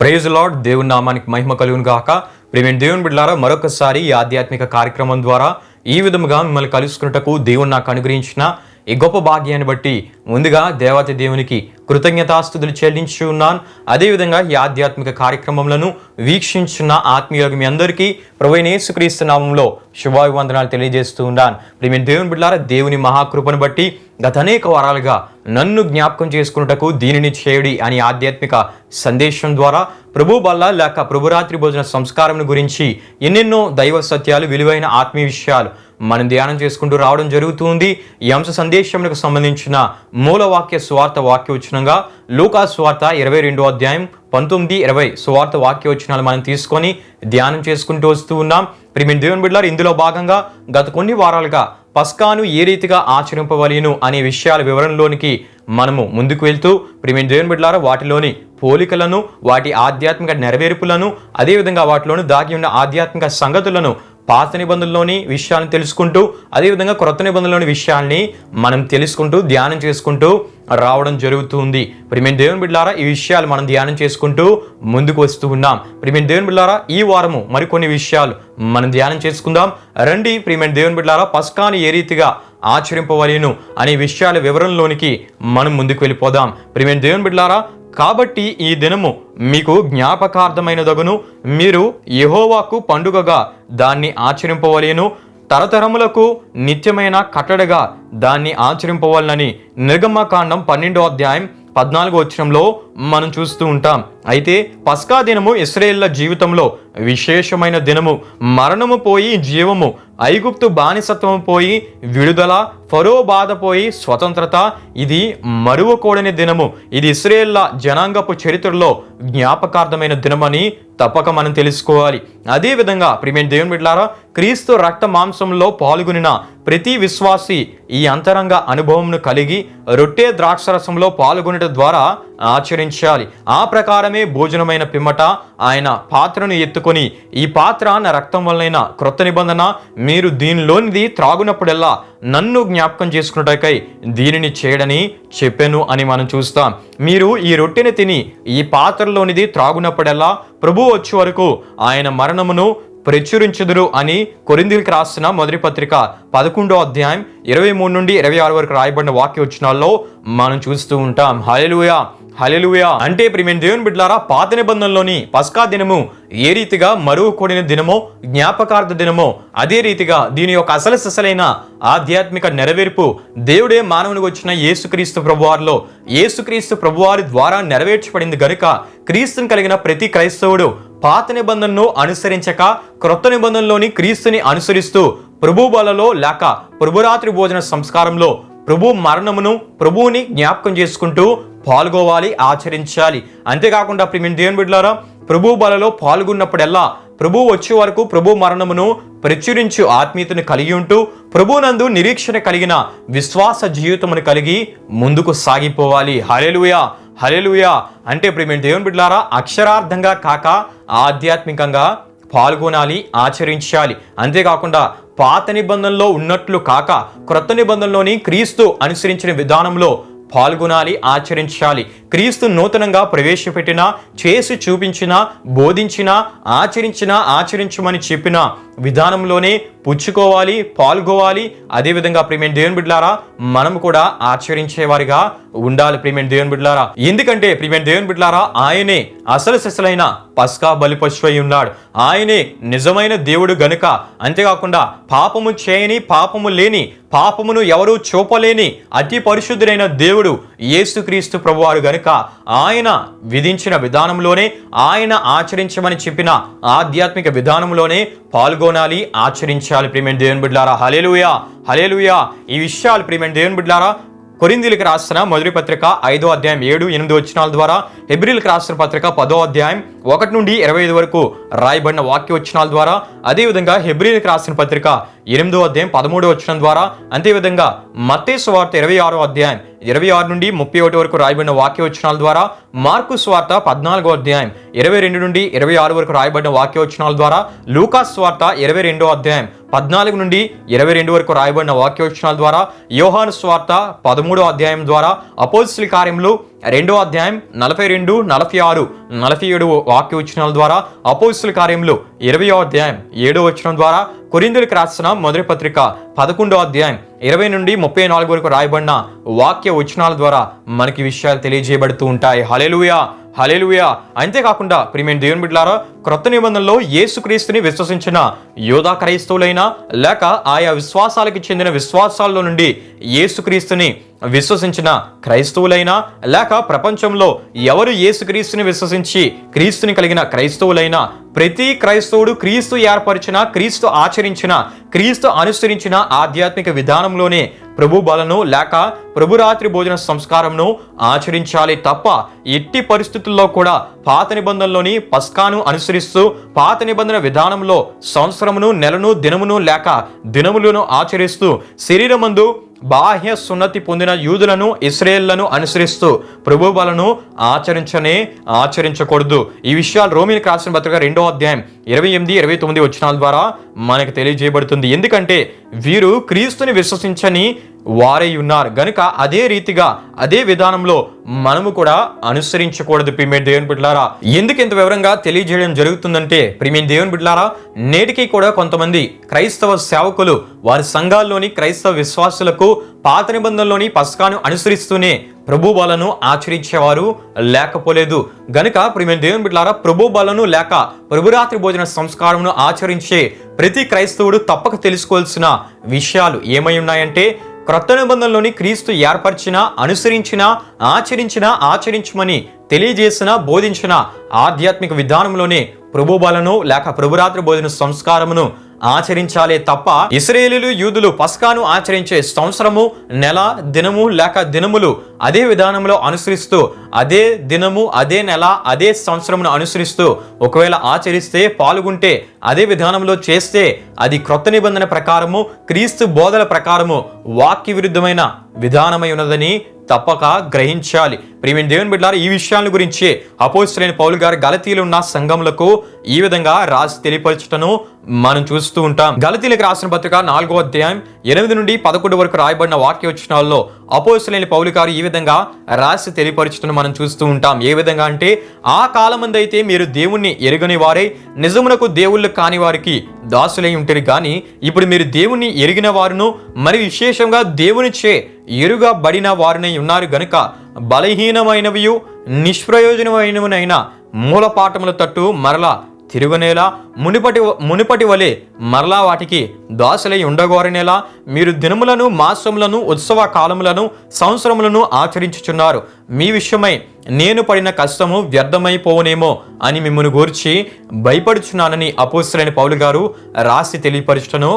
Praise lord. దేవుని నామానికి మహిమ కలుగును గాక. ప్రియమైన దేవుని బిడ్డలారా, మరొకసారి ఈ ఆధ్యాత్మిక కార్యక్రమం ద్వారా ఈ విధముగా మిమ్మల్ని కలుసుకున్నటకు దేవుడు నాకు అనుగ్రహించిన ఈ గొప్ప భాగ్యాన్ని బట్టి ముందుగా దేవత దేవునికి కృతజ్ఞతాస్తుతులు చెల్లించి ఉన్నాను. అదేవిధంగా ఈ ఆధ్యాత్మిక కార్యక్రమములను వీక్షించున్న ఆత్మీయులకు మీ అందరికీ ప్రభువైన యేసుక్రీస్తు నామంలో శుభాభివందనాలు తెలియజేస్తూ ఉన్నాను. ప్రియమైన దేవుని బిడ్డలారా, దేవుని మహాకృపను బట్టి గత అనేక వారాలుగా నన్ను జ్ఞాపకం చేసుకున్నటకు దీనిని చేయుడి అని ఆధ్యాత్మిక సందేశం ద్వారా ప్రభు బల్ల లేక ప్రభురాత్రి భోజన సంస్కారం గురించి ఎన్నెన్నో దైవ సత్యాలు, విలువైన ఆత్మీయ విషయాలు మనం ధ్యానం చేసుకుంటూ రావడం జరుగుతుంది. ఈ అంశ సందేశములకు సంబంధించిన మూలవాక్య సువార్త వాక్యవచనంగా లూకా సువార్త 22వ అధ్యాయం 19-20 సువార్త వాక్యవచనాలు మనం తీసుకొని ధ్యానం చేసుకుంటూ వస్తూ ఉన్నాం. ప్రియమైన దేవుని బిడ్డలారా, ఇందులో భాగంగా గత కొన్ని వారాలుగా పస్కాను ఏ రీతిగా ఆచరింపవలెను అనే విషయాల వివరణలోనికి మనము ముందుకు వెళ్తూ ప్రియమైన దేవుని బిడ్డలారా, వాటిలోని పోలికలను, వాటి ఆధ్యాత్మిక నెరవేర్పులను, అదేవిధంగా వాటిలోని దాగి ఉన్న ఆధ్యాత్మిక సంగతులను, పాత నిబంధనలోని విషయాలను తెలుసుకుంటూ అదేవిధంగా క్రొత్త నిబంధనలోని విషయాల్ని మనం తెలుసుకుంటూ ధ్యానం చేసుకుంటూ రావడం జరుగుతుంది. ప్రియమైన దేవుని బిడ్డలారా, ఈ విషయాలు మనం ధ్యానం చేసుకుంటూ ముందుకు వస్తూ ఉన్నాం. ప్రియమైన దేవుని బిడ్డలారా, ఈ వారము మరికొన్ని విషయాలు మనం ధ్యానం చేసుకుందాం రండి. ప్రియమైన దేవుని బిడ్డలారా, పస్కాను ఏ రీతిగా ఆచరింపవలెను అనే విషయాల వివరణలోనికి మనం ముందుకు వెళ్ళిపోదాం. ప్రియమైన దేవుని బిడ్డలారా, కాబట్టి ఈ దినము మీకు జ్ఞాపకార్థమైనదగును, మీరు యెహోవాకు పండుగగా దాన్ని ఆచరింపవలెను, తరతరములకు నిత్యమైన కట్టడగా దాన్ని ఆచరింపవాలని నిర్గమకాండం 12వ అధ్యాయం 14వ వచనంలో మనం చూస్తూ ఉంటాం. అయితే పస్కా దినము ఇశ్రాయేళ్ల జీవితంలో విశేషమైన దినము. మరణము పోయి జీవము, ఐగుప్తు బానిసత్వము పోయి విడుదల, ఫరో బాధ పోయి స్వతంత్రత. ఇది మరువకూడని దినము. ఇది ఇశ్రాయేళ్ల జనాంగపు చరిత్రలో జ్ఞాపకార్థమైన దినమని తప్పక మనం తెలుసుకోవాలి. అదేవిధంగా ప్రియమైన దేవుని బిడ్డలారా, క్రీస్తు రక్త మాంసంలో పాల్గొనిన ప్రతి విశ్వాసి ఈ అంతరంగ అనుభవంను కలిగి రొట్టె ద్రాక్షరసంలో పాల్గొనట ద్వారా ఆచరించాలి. ఆ ప్రకారమే భోజనమైన పిమ్మట ఆయన పాత్రను ఎత్తుకొని, ఈ పాత్ర నా రక్తం వలన క్రొత్త నిబంధన, మీరు దీనిలోనిది త్రాగునప్పుడల్లా నన్ను జ్ఞాపకం చేసుకున్నటకై దీనిని చేయడని చెప్పాను అని మనం చూస్తాం. మీరు ఈ రొట్టెని తిని ఈ పాత్రలోనిది త్రాగునప్పుడల్లా ప్రభువు వచ్చే వరకు ఆయన మరణమును ప్రచురించుదురు అని కొరింథీయులకు రాసిన మొదటి పత్రిక 11వ అధ్యాయం 23-26 వరకు రాయబడిన వాక్యవచనాల్లో మనం చూస్తూ ఉంటాం. హల్లెలూయా, హల్లెలూయా. అంటే ప్రియమైన దేవుని బిడ్డలారా, పాత నిబంధనలోని పస్కా దినము ఏ రీతిగా మరువకూడని దినమో, జ్ఞాపకార్థ దినమో, అదే రీతిగా దీని యొక్క అసలైన ఆధ్యాత్మిక నెరవేర్పు దేవుడే మానవునికి వచ్చిన యేసుక్రీస్తు ప్రభువారిలో, యేసుక్రీస్తు ప్రభువారి ద్వారా నెరవేర్చబడింది గనుక క్రీస్తుని కలిగిన ప్రతి క్రైస్తవుడు పాత నిబంధనను అనుసరించక క్రొత్త నిబంధనలోని క్రీస్తుని అనుసరిస్తూ ప్రభు బలలో లేక ప్రభురాత్రి భోజన సంస్కారంలో ప్రభు మరణమును, ప్రభువుని జ్ఞాపకం చేసుకుంటూ పాల్గొవాలి, ఆచరించాలి. అంతేకాకుండా ప్రియమైన దేవుని బిడ్డలారా, ప్రభు బలలో పాల్గొన్నప్పుడల్లా ప్రభు వచ్చే వరకు ప్రభు మరణమును ప్రచురించు ఆత్మీయతను కలిగి ఉంటూ ప్రభునందు నిరీక్షణ కలిగిన విశ్వాస జీవితమును కలిగి ముందుకు సాగిపోవాలి. హల్లెలూయా, హల్లెలూయా. అంటే ప్రియమైన దేవుని బిడ్డలారా, అక్షరార్థంగా కాక ఆధ్యాత్మికంగా పాల్గొనాలి, ఆచరించాలి. అంతేకాకుండా పాత నిబంధనలో ఉన్నట్లు కాక క్రొత్త నిబంధనలోని క్రీస్తు అనుసరించిన విధానంలో పాల్గొనాలి, ఆచరించాలి. క్రీస్తు నూతనంగా ప్రవేశపెట్టిన, చేసి చూపించిన, బోధించిన, ఆచరించమని చెప్పిన విధానంలోనే పుచ్చుకోవాలి, పాల్గొవాలి. అదేవిధంగా ప్రియమైన దేవుని బిడ్డలారా, మనం కూడా ఆచరించేవారిగా ఉండాలి. ప్రియమైన దేవుని బిడ్డలారా, ఎందుకంటే ప్రియమైన దేవుని బిడ్డలారా, ఆయనే అసలైన పస్కా బలిపశువై ఉన్నాడు. ఆయనే నిజమైన దేవుడు గనుక, అంతేకాకుండా పాపము చేయని, పాపము లేని, పాపమును ఎవరూ చూపలేని అతి పరిశుద్ధుడైన దేవుడు యేసుక్రీస్తు ప్రభువారు గనుక ఆయన విధించిన విధానంలోనే, ఆయన ఆచరించమని చెప్పిన ఆధ్యాత్మిక విధానంలోనే పాల్గొనాలి, ఆచరించాలి. ప్రియమైన దేవుని బిడ్డలారా, హల్లెలూయా, హల్లెలూయా. ఈ విషయాలు ప్రియమైన దేవుని బిడ్డలారా, కొరింథీయులకు రాసిన మొదటి పత్రిక 5వ అధ్యాయం 7-8 వచనాల ద్వారా, హెబ్రీయులకు రాసిన పత్రిక 10వ అధ్యాయం 1-25 వరకు రాయబడిన వాక్యవచనాల ద్వారా, అదేవిధంగా హెబ్రీయులకు రాసిన పత్రిక 8వ అధ్యాయం 13వ వచనం ద్వారా, అంతేవిధంగా మత్తయి సువార్త 26వ అధ్యాయం 26-31 వరకు రాయబడిన వాక్యవచనాల ద్వారా, మార్కు సువార్త 14వ అధ్యాయం 22-26 వరకు రాయబడిన వాక్యవచనాల ద్వారా, లూకా సువార్త 22వ అధ్యాయం 14-22 వరకు రాయబడిన వాక్యవచనాల ద్వారా, యోహాను సువార్త 13వ అధ్యాయం ద్వారా, అపోస్తలుల కార్యములు 2వ అధ్యాయం 42, 46, 47 వాక్య వచనాల ద్వారా, అపోస్తలుల కార్యములు 20వ అధ్యాయం 7వ వచనం ద్వారా, కొరింథీయులకు రాసిన మొదటి పత్రిక 11వ అధ్యాయం 20 నుండి 34 వరకు రాయబడిన వాక్య వచనాల ద్వారా మనకి విషయాలు తెలియజేయబడుతూ ఉంటాయి. హల్లెలూయా, హల్లెలూయా. అంతేకాకుండా ప్రియమైన దేవుని బిడ్డలారా, క్రొత్త నిబంధనలో యేసుక్రీస్తుని విశ్వసించిన యోధా క్రైస్తవులైనా లేక ఆయా విశ్వాసాలకు చెందిన విశ్వాసాల్లో నుండి యేసుక్రీస్తుని విశ్వసించిన క్రైస్తవులైనా లేక ప్రపంచంలో ఎవరు యేసుక్రీస్తుని విశ్వసించి క్రీస్తుని కలిగిన క్రైస్తవులైనా, ప్రతి క్రైస్తవుడు క్రీస్తు ఏర్పరిచిన, క్రీస్తు ఆచరించిన, క్రీస్తు అనుసరించిన ఆధ్యాత్మిక విధానంలోనే ప్రభు బలను లేక ప్రభు రాత్రి భోజన సంస్కారంను ఆచరించాలి తప్ప ఎట్టి పరిస్థితుల్లో కూడా పాత నిబంధనలోని పస్కాను అనుసరిస్తూ పాత నిబంధన విధానంలో సంవత్సరమును, నెలను, దినమును లేక దినములను ఆచరిస్తూ శరీరమందు బాహ్య సున్నతి పొందిన యూదులను, ఇశ్రాయేలులను అనుసరిస్తూ ప్రభు బలను ఆచరించకూడదు. ఈ విషయాలు రోమీయులకు రాసిన పత్రిక 2వ అధ్యాయం 28, 29 వచనాల ద్వారా మనకు తెలియజేయబడుతుంది. ఎందుకంటే వీరు క్రీస్తుని విశ్వసించని వారై ఉన్నారు గనుక అదే రీతిగా అదే విధానంలో మనము కూడా అనుసరించకూడదు. ప్రియమైన దేవుని బిడ్డలారా, ఎందుకు ఇంత వివరంగా తెలియజేయడం జరుగుతుందంటే, ప్రియమైన దేవుని బిడ్డలారా, నేటికి కూడా కొంతమంది క్రైస్తవ సేవకులు వారి సంఘాల్లోని క్రైస్తవ విశ్వాసులకు పాత నిబంధనలోని పస్కాను అనుసరిస్తూనే ప్రభు బలను ఆచరించేవారు లేకపోలేదు గనుక ప్రియమైన దేవుని బిడ్డలారా, ప్రభు బలను లేక ప్రభురాత్రి భోజన సంస్కారమును ఆచరించే ప్రతి క్రైస్తవుడు తప్పక తెలుసుకోవాల్సిన విషయాలు ఏమై ఉన్నాయంటే, క్రొత్త నిబంధనలోని క్రీస్తు ఏర్పరిచిన, అనుసరించిన, ఆచరించమని తెలియజేసిన, బోధించిన ఆధ్యాత్మిక విధానంలోనే ప్రభు బలను లేక ప్రభురాత్రి భోజన సంస్కారమును ఆచరించాలే తప్ప ఇశ్రాయేలీయులు, యూదులు పస్కాను ఆచరించే సంవత్సరము, నెల, దినము లేక దినములు అదే విధానంలో అనుసరిస్తూ అదే దినము, అదే నెల, అదే సంవత్సరమును అనుసరిస్తూ ఒకవేళ ఆచరిస్తే, పాల్గొంటే, అదే విధానంలో చేస్తే అది క్రొత్త నిబంధన ప్రకారము, క్రీస్తు బోధల ప్రకారము వాక్య విరుద్ధమైన విధానమై ఉన్నదని తప్పక గ్రహించాలి. ప్రియమైన దేవుని బిడ్డలారా, ఈ విషయాల గురించి అపోస్తలుడైన పౌలు గారు గలతీయులు ఉన్న సంఘములకు ఈ విధంగా రాసి తెలియపరచటను మనం చూస్తూ ఉంటాం. గలతీయులకు రాసిన పత్రిక 4వ అధ్యాయం 8 నుండి 11 వరకు రాయబడిన వాక్య వచనాల్లో అపోస్తలుడైన పౌలు గారు ఈ విధంగా రాసి తెలియపరచటను మనం చూస్తూ ఉంటాం. ఏ విధంగా అంటే, ఆ కాలమందైతే మీరు దేవుణ్ణి ఎరుగని వారై నిజమునకు దేవుళ్ళు కాని వారికి దాసులై ఉంటారు కానీ, ఇప్పుడు మీరు దేవుణ్ణి ఎరిగిన వారును మరి విశేషంగా దేవునిచే ఎరుగబడిన వారినై ఉన్నారు గనుక బలహీనమైనవియు నిష్ప్రయోజనమైనవైన మూలపాఠముల తట్టు మరలా తిరుగునేలా మునిపటి వలె మరలా వాటికి దాసులై ఉండగోరనేలా మీరు దినములను, మాసములను, ఉత్సవ కాలములను, సంవత్సరములను ఆచరించుచున్నారు. మీ విషయమై నేను పడిన కష్టము వ్యర్థమైపోనేమో అని మిమ్మల్ని గూర్చి భయపడుచున్నానని అపోస్తలుడైన పౌలు గారు రాసి తెలియపరచటను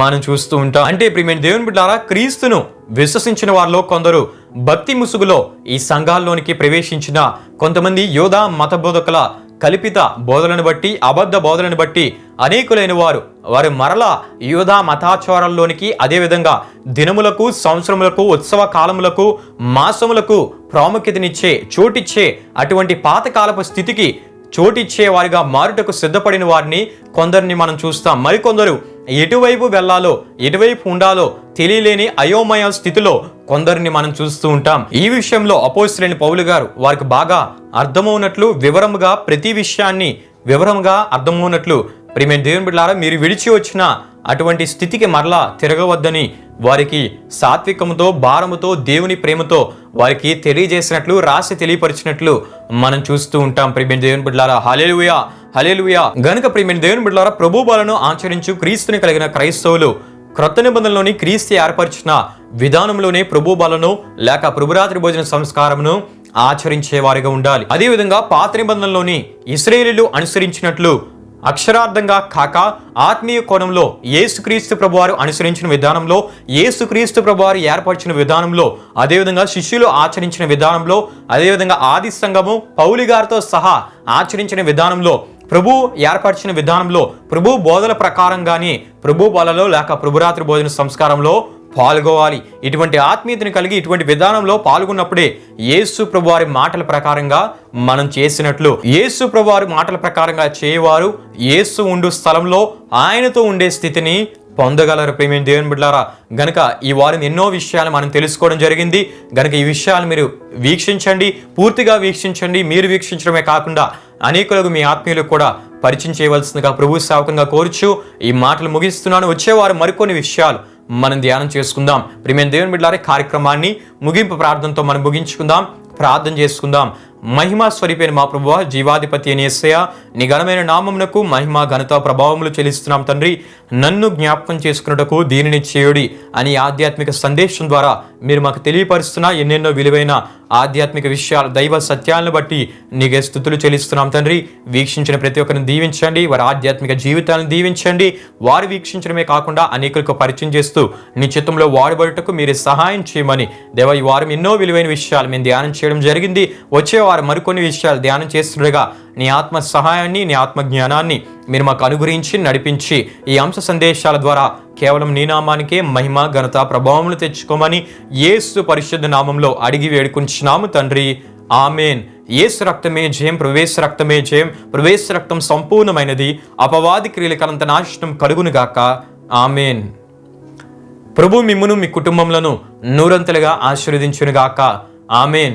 మనం చూస్తూ ఉంటాం. అంటే ప్రియమైన దేవుని బిడ్డలారా, క్రీస్తును విశ్వసించిన వారిలో కొందరు భక్తి ముసుగులో ఈ సంఘాల్లోనికి ప్రవేశించిన కొంతమంది యోధా మత బోధకుల కల్పిత బోధలను బట్టి, అబద్ధ బోధలను బట్టి అనేకులైన వారు మరలా యూదా మతాచారాల్లోనికి, అదేవిధంగా దినములకు, సంవత్సరములకు, ఉత్సవ కాలములకు, మాసములకు ప్రాముఖ్యతనిచ్చే, చోటిచ్చే అటువంటి పాతకాలపు స్థితికి చోటిచ్చే వారిగా మారుటకు సిద్ధపడిన వారిని కొందరిని మనం చూస్తాం. మరికొందరు ఎటువైపు వెళ్ళాలో, ఎటువైపు ఉండాలో తెలియలేని అయోమయ స్థితిలో కొందరిని మనం చూస్తూ ఉంటాం. ఈ విషయంలో అపోస్తలుడైన పౌలు గారు వారికి బాగా అర్థమవునట్లు, వివరముగా ప్రతి విషయాన్ని వివరంగా అర్థమవునట్లు, ప్రియమైన దేవుని బిడ్డలారా, మీరు విడిచి వచ్చిన అటువంటి స్థితికి మరలా తిరగవద్దని వారికి సాత్వికముతో, భారముతో, దేవుని ప్రేమతో వారికి తెలియజేసినట్లు, రాసి తెలియపరిచినట్లు మనం చూస్తూ ఉంటాం. ప్రియమైన దేవుని బిడ్డలారా, హల్లెలూయా, హల్లెలూయా. గనుక ప్రియమైన దేవుని బిడ్డలారా, ప్రభు బలను ఆచరించు క్రీస్తుని కలిగిన క్రైస్తవులు క్రొత్త నిబంధనలోని క్రీస్తు ఏర్పరిచిన విధానంలోనే ప్రభు బలను లేక ప్రభురాత్రి భోజన సంస్కారమును ఆచరించే వారిగా ఉండాలి. అదేవిధంగా పాత నిబంధనలోని ఇశ్రాయేలీయులు అనుసరించినట్లు అక్షరార్థంగా కాక ఆత్మీయ కోణంలో యేసుక్రీస్తు ప్రభువారు అనుసరించిన విధానంలో, యేసుక్రీస్తు ప్రభువారు ఏర్పరిచిన విధానంలో, అదేవిధంగా శిష్యులు ఆచరించిన విధానంలో, అదేవిధంగా ఆది సంఘము పౌలు గారితో సహా ఆచరించిన విధానంలో, ప్రభు ఏర్పరిచిన విధానంలో, ప్రభు బోధల ప్రకారంగానే ప్రభు బలలో లేక ప్రభురాత్రి భోజన సంస్కారంలో పాల్గొవాలి. ఇటువంటి ఆత్మీయతను కలిగి ఇటువంటి విధానంలో పాల్గొన్నప్పుడే యేసు ప్రభువారి మాటల ప్రకారంగా మనం చేసినట్లు. యేసు ప్రభువారి మాటల ప్రకారంగా చేయవారు యేసు ఉండు స్థలంలో ఆయనతో ఉండే స్థితిని పొందగలరు. ప్రియమైన దేవుని బిడ్డలారా, గనుక ఈ వారం ఎన్నో విషయాలు మనం తెలుసుకోవడం జరిగింది. గనుక ఈ విషయాలు మీరు వీక్షించండి, పూర్తిగా వీక్షించండి. మీరు వీక్షించడమే కాకుండా అనేకులకు మీ ఆత్మీయులకు కూడా పరిచయం చేయవలసిందిగా ప్రభు సేవకంగా కోరుచు ఈ మాటలు ముగిస్తున్నాను. వచ్చేవారు మరికొన్ని విషయాలు మనం ధ్యానం చేసుకుందాం. ప్రియమైన దేవుని బిడ్డలారా, కార్యక్రమాన్ని ముగింపు ప్రార్థనతో మనం ముగించుకుందాం. ప్రార్థన చేసుకుందాం. మహిమా స్వరూపైన మా ప్రభువా, జీవాధిపతి అయిన యేసయ్య, నీ ఘనమైన నామమునకు మహిమ ఘనత ప్రభావములు చెల్లిస్తున్నాం తండ్రి. నన్ను జ్ఞాపకం చేసుకున్నటకు దీనిని చేయుడి అని ఆధ్యాత్మిక సందేశం ద్వారా మీరు మాకు తెలియపరుస్తున్న ఎన్నెన్నో విలువైన ఆధ్యాత్మిక విషయాలు, దైవ సత్యాలను బట్టి నీకే స్తుతులు చెల్లిస్తున్నాం తండ్రి. వీక్షించిన ప్రతి ఒక్కరిని దీవించండి, వారి ఆధ్యాత్మిక జీవితాలను దీవించండి. వారు వీక్షించడమే కాకుండా అనేకులకు పరిచయం చేస్తూ నీ చిత్తంలో వాడబడుటకు మీరు సహాయం చేయమని దేవ, ఈ వారం ఎన్నో విలువైన విషయాలు మేము ధ్యానం చేయడం జరిగింది. వచ్చే వారు మరికొన్ని విషయాలు ధ్యానం చేస్తుండగా నీ ఆత్మ సహాయాన్ని, నీ ఆత్మ జ్ఞానాన్ని మీరు మాకు అనుగ్రహించి నడిపించి ఈ అంశ సందేశాల ద్వారా కేవలం నీ నామానికే మహిమ ఘనత ప్రభావములు తెచ్చుకోమని యేసు పరిశుద్ధ నామంలో అడిగి వేడుకుంటున్నాము తండ్రి. ఆమెన్. యేసు రక్తమే జయం, ప్రవేశ రక్తమే జయం, ప్రవేశ రక్తం సంపూర్ణమైనది. అపవాది క్రియలకంత నాశనం కలుగునుగాక. ఆమెన్. ప్రభు మిమ్మును మీ కుటుంబములను నూరంతలుగా ఆశీర్వదించునుగాక. ఆమెన్.